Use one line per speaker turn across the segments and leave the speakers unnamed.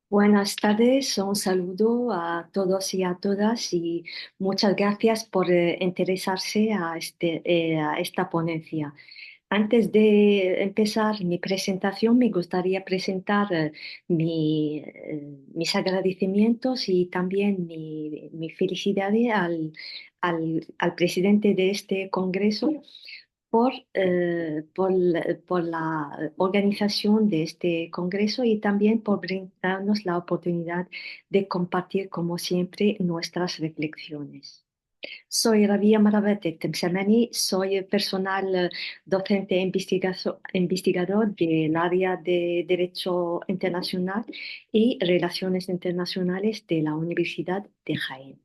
Buenas tardes, un saludo a todos y a todas y muchas gracias por interesarse a esta ponencia. Antes de empezar mi presentación, me gustaría presentar mis agradecimientos y también mi felicidad al presidente de este congreso por la organización de este congreso y también por brindarnos la oportunidad de compartir, como siempre, nuestras reflexiones. Soy Rabia Maravete Temsamani, soy personal docente e investigador del área de Derecho Internacional y Relaciones Internacionales de la Universidad de Jaén.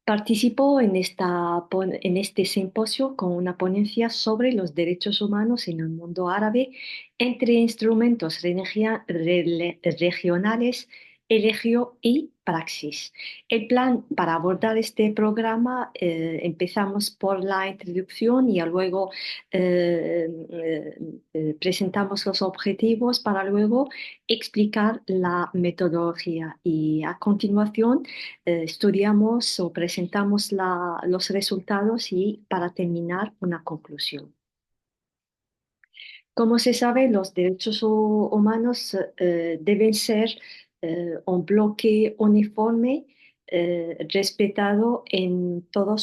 Participó en este simposio con una ponencia sobre los derechos humanos en el mundo árabe entre instrumentos regionales, elegio y praxis. El plan para abordar este programa, empezamos por la introducción y luego presentamos los objetivos para luego explicar la metodología y a continuación estudiamos o presentamos los resultados y para terminar una conclusión. Como se sabe, los derechos humanos deben ser un bloque uniforme respetado en todo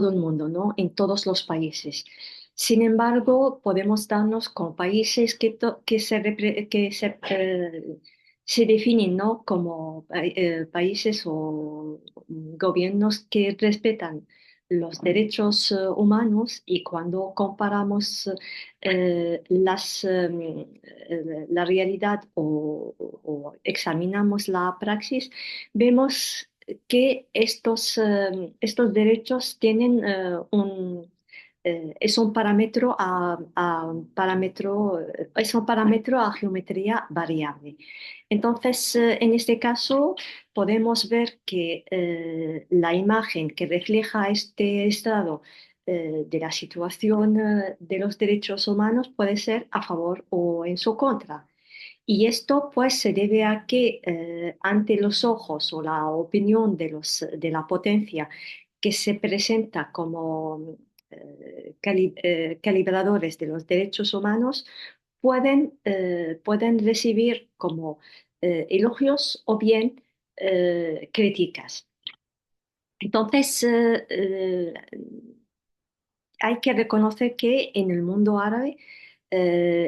el mundo, ¿no? En todos los países. Sin embargo, podemos darnos con países se definen, ¿no? como países o gobiernos que respetan los derechos humanos y cuando comparamos la realidad o examinamos la praxis, vemos que estos derechos tienen es un parámetro es un parámetro a geometría variable. Entonces, en este caso, podemos ver que la imagen que refleja este estado de la situación de los derechos humanos puede ser a favor o en su contra. Y esto pues se debe a que ante los ojos o la opinión de la potencia que se presenta como calibradores de los derechos humanos, pueden recibir como elogios o bien críticas. Entonces, hay que reconocer que en el mundo árabe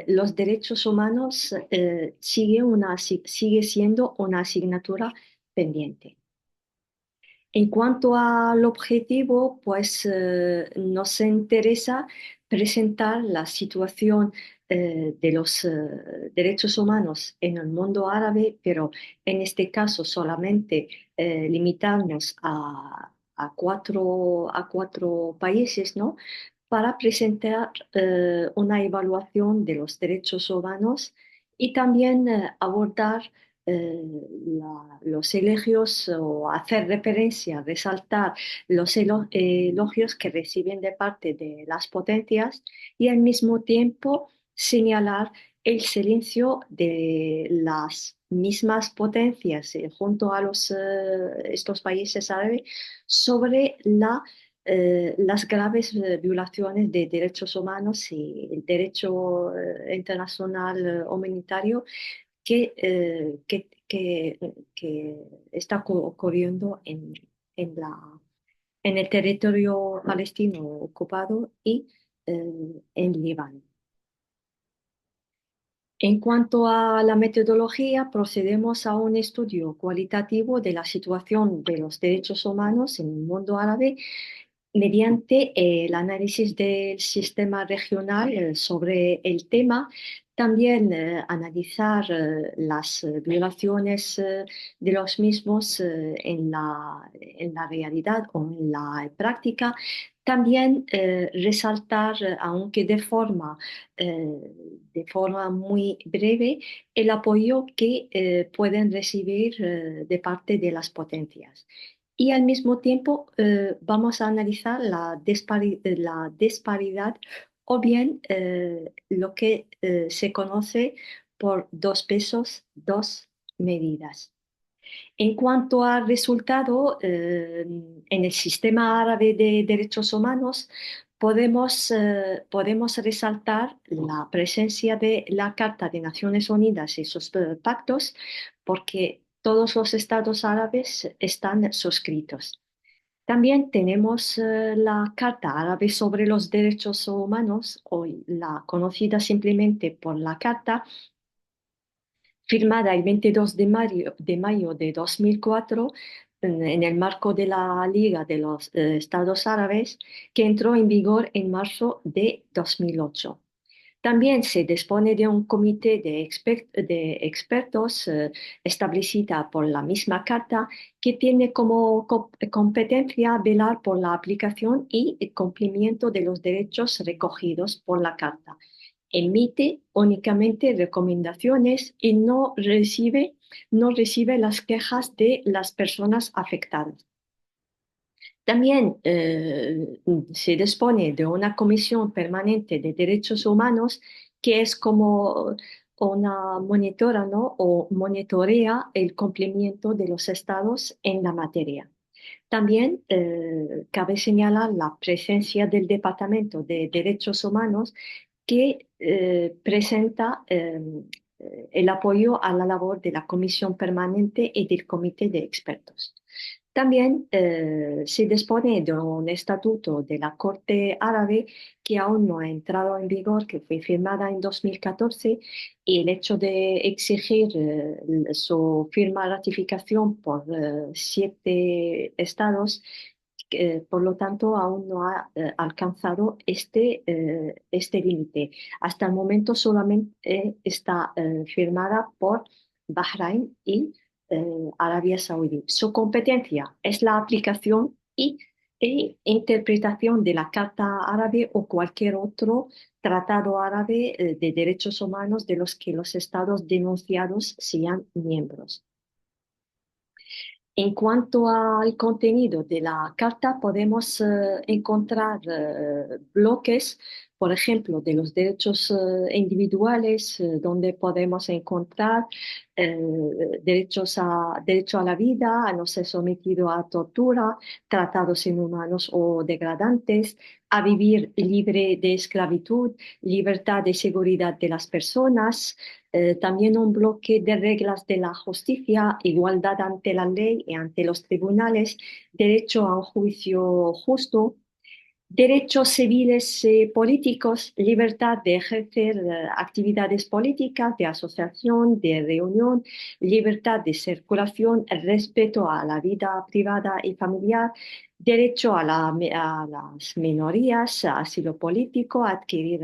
los derechos humanos sigue siendo una asignatura pendiente. En cuanto al objetivo, pues nos interesa presentar la situación de los derechos humanos en el mundo árabe, pero en este caso solamente limitarnos a cuatro países, ¿no? Para presentar una evaluación de los derechos humanos y también abordar los elogios o hacer referencia, resaltar los elogios que reciben de parte de las potencias y al mismo tiempo señalar el silencio de las mismas potencias junto a estos países árabes sobre las graves violaciones de derechos humanos y el derecho internacional humanitario que está ocurriendo en el territorio palestino ocupado y en Líbano. En cuanto a la metodología, procedemos a un estudio cualitativo de la situación de los derechos humanos en el mundo árabe mediante el análisis del sistema regional sobre el tema, también analizar las violaciones de los mismos en la realidad o en la práctica, también resaltar, aunque de forma muy breve, el apoyo que pueden recibir de parte de las potencias y al mismo tiempo vamos a analizar la disparidad o bien lo que se conoce por dos pesos, dos medidas. En cuanto al resultado, en el sistema árabe de derechos humanos podemos resaltar la presencia de la Carta de Naciones Unidas y sus pactos porque todos los estados árabes están suscritos. También tenemos la Carta Árabe sobre los Derechos Humanos, hoy la conocida simplemente por la Carta, firmada el 22 de mayo de 2004 en el marco de la Liga de los Estados Árabes, que entró en vigor en marzo de 2008. También se dispone de un comité de expertos establecida por la misma Carta que tiene como competencia velar por la aplicación y el cumplimiento de los derechos recogidos por la Carta. Emite únicamente recomendaciones y no recibe las quejas de las personas afectadas. También se dispone de una comisión permanente de derechos humanos que es como una monitora, ¿no? O monitorea el cumplimiento de los estados en la materia. También cabe señalar la presencia del Departamento de Derechos Humanos que presenta el apoyo a la labor de la Comisión Permanente y del Comité de Expertos. También se dispone de un estatuto de la Corte Árabe que aún no ha entrado en vigor, que fue firmada en 2014, y el hecho de exigir su firma ratificación por 7 estados, por lo tanto, aún no ha alcanzado este límite. Hasta el momento solamente está firmada por Bahrein y Arabia Saudí. Su competencia es la aplicación e interpretación de la Carta Árabe o cualquier otro tratado árabe de derechos humanos de los que los estados denunciados sean miembros. En cuanto al contenido de la carta, podemos encontrar bloques, por ejemplo, de los derechos individuales, donde podemos encontrar derecho a la vida, a no ser sometido a tortura, tratados inhumanos o degradantes, a vivir libre de esclavitud, libertad y seguridad de las personas, también un bloque de reglas de la justicia, igualdad ante la ley y ante los tribunales, derecho a un juicio justo, derechos civiles y políticos, libertad de ejercer actividades políticas, de asociación, de reunión, libertad de circulación, respeto a la vida privada y familiar, derecho a las minorías, asilo político, adquirir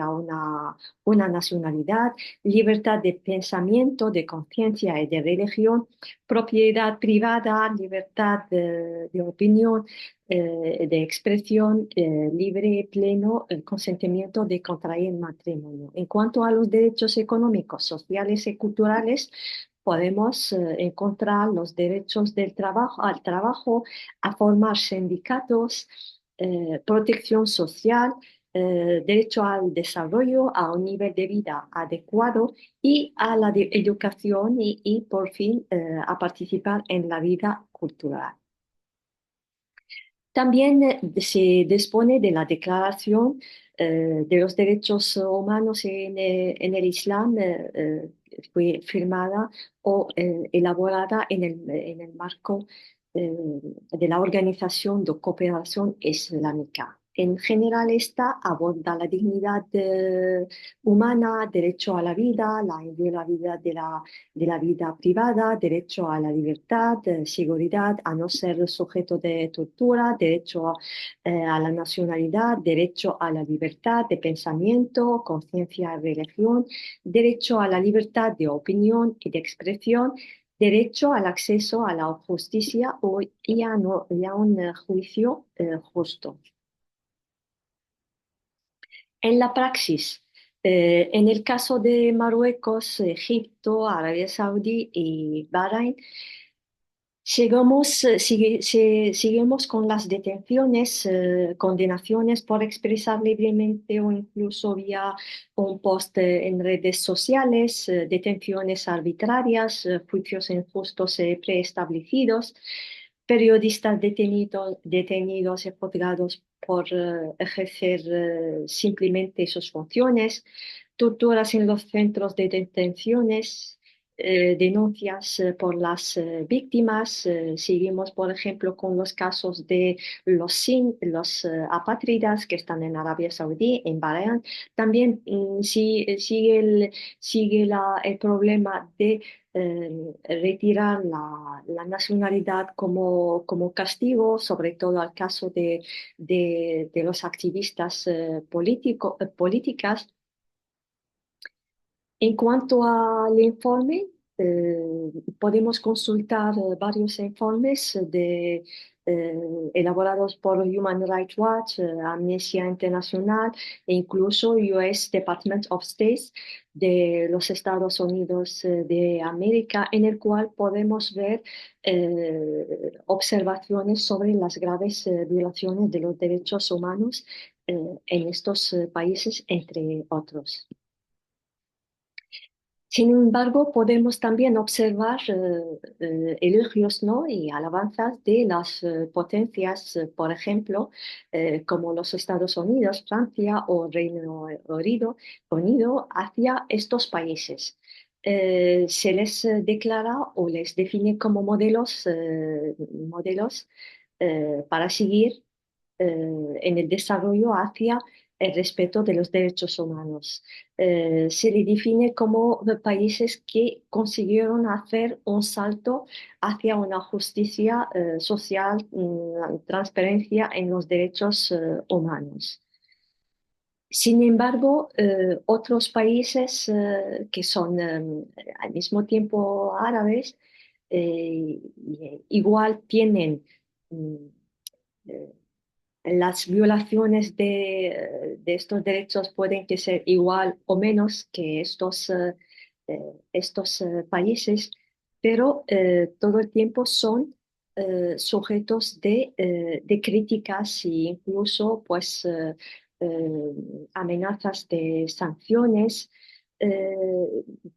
una nacionalidad, libertad de pensamiento, de conciencia y de religión, propiedad privada, libertad de opinión, de expresión libre, pleno, el consentimiento de contraer matrimonio. En cuanto a los derechos económicos, sociales y culturales, podemos encontrar los derechos al trabajo, a formar sindicatos, protección social, derecho al desarrollo, a un nivel de vida adecuado y a la educación y por fin, a participar en la vida cultural. También se dispone de la Declaración de los Derechos Humanos en el Islam, fue firmada o elaborada en el marco de la Organización de Cooperación Islámica. En general, esta aborda la dignidad humana, derecho a la vida, la inviolabilidad de la vida privada, derecho a la libertad, seguridad, a no ser sujeto de tortura, derecho a la nacionalidad, derecho a la libertad de pensamiento, conciencia y religión, derecho a la libertad de opinión y de expresión, derecho al acceso a la justicia y a un juicio justo. En la praxis, en el caso de Marruecos, Egipto, Arabia Saudí y Bahrein, Seguimos con las detenciones, condenaciones por expresar libremente o incluso vía un post en redes sociales, detenciones arbitrarias, juicios injustos preestablecidos, periodistas detenidos y juzgados por ejercer simplemente sus funciones, torturas en los centros de detenciones, denuncias por las víctimas. Seguimos, por ejemplo, con los casos de los apátridas que están en Arabia Saudí, en Bahrein. También sigue el problema de retirar la nacionalidad como castigo, sobre todo al caso de los activistas políticas. En cuanto al informe, podemos consultar varios informes elaborados por Human Rights Watch, Amnistía Internacional e incluso US Department of State de los Estados Unidos de América, en el cual podemos ver observaciones sobre las graves violaciones de los derechos humanos en estos países, entre otros. Sin embargo, podemos también observar elogios, ¿no? y alabanzas de las potencias, por ejemplo, como los Estados Unidos, Francia o Unido hacia estos países. Se les declara o les define como modelos para seguir en el desarrollo hacia el respeto de los derechos humanos. Se le define como países que consiguieron hacer un salto hacia una justicia social, transparencia en los derechos humanos. Sin embargo, otros países que son al mismo tiempo árabes, igual tienen mm, eh, las violaciones de estos derechos pueden que ser igual o menos que estos países, pero todo el tiempo son sujetos de críticas e incluso pues, amenazas de sanciones,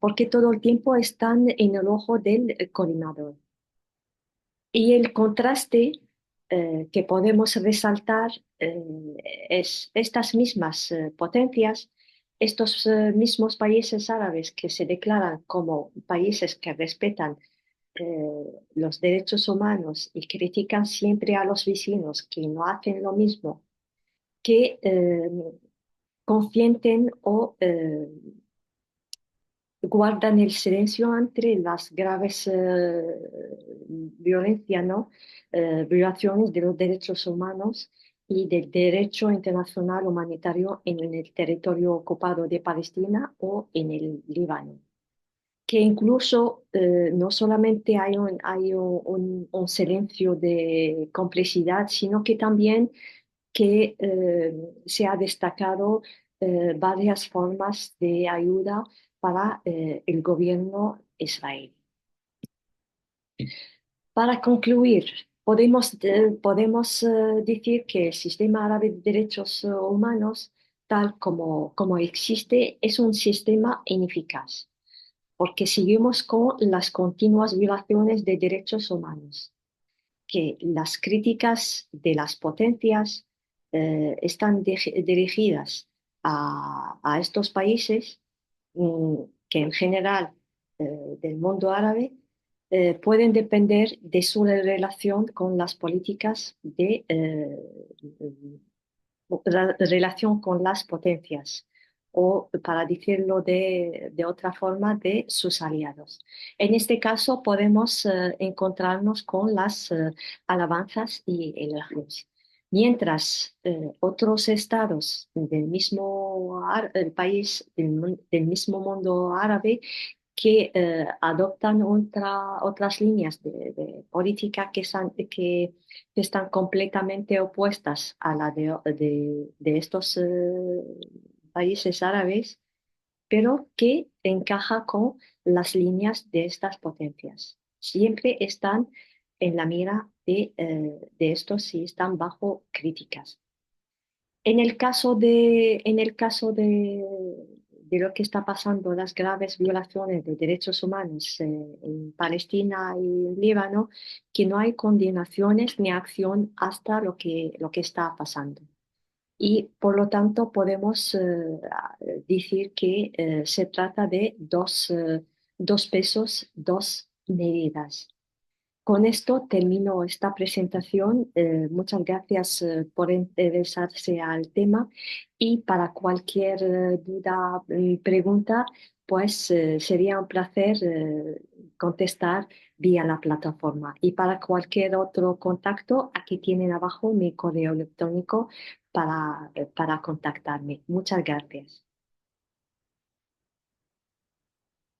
porque todo el tiempo están en el ojo del coordinador. Y el contraste que podemos resaltar es estas mismas potencias, estos mismos países árabes que se declaran como países que respetan los derechos humanos y critican siempre a los vecinos que no hacen lo mismo, que consienten o guardan el silencio ante las graves violencias, ¿no? Violaciones de los derechos humanos y del derecho internacional humanitario en el territorio ocupado de Palestina o en el Líbano. Que incluso no solamente hay un silencio de complicidad, sino que también que se ha destacado varias formas de ayuda para el gobierno israelí. Para concluir, podemos decir que el sistema árabe de derechos humanos, tal como existe, es un sistema ineficaz, porque seguimos con las continuas violaciones de derechos humanos, que las críticas de las potencias están dirigidas a estos países mm, que en general del mundo árabe pueden depender de su relación con las políticas relación con las potencias o, para decirlo de otra forma, de sus aliados. En este caso podemos encontrarnos con las alabanzas y elogios. Mientras otros estados del país, del mismo mundo árabe, que adoptan otras líneas de política que están completamente opuestas a la de estos países árabes, pero que encaja con las líneas de estas potencias. Siempre están en la mira de estos si están bajo críticas. En el caso de lo que está pasando, las graves violaciones de derechos humanos en Palestina y en Líbano, que no hay condenaciones ni acción hasta lo que está pasando. Y por lo tanto podemos decir que se trata de dos pesos, dos medidas. Con esto termino esta presentación. Muchas gracias por interesarse al tema y para cualquier duda y pregunta, pues sería un placer contestar vía la plataforma. Y para cualquier otro contacto, aquí tienen abajo mi correo electrónico para contactarme. Muchas gracias.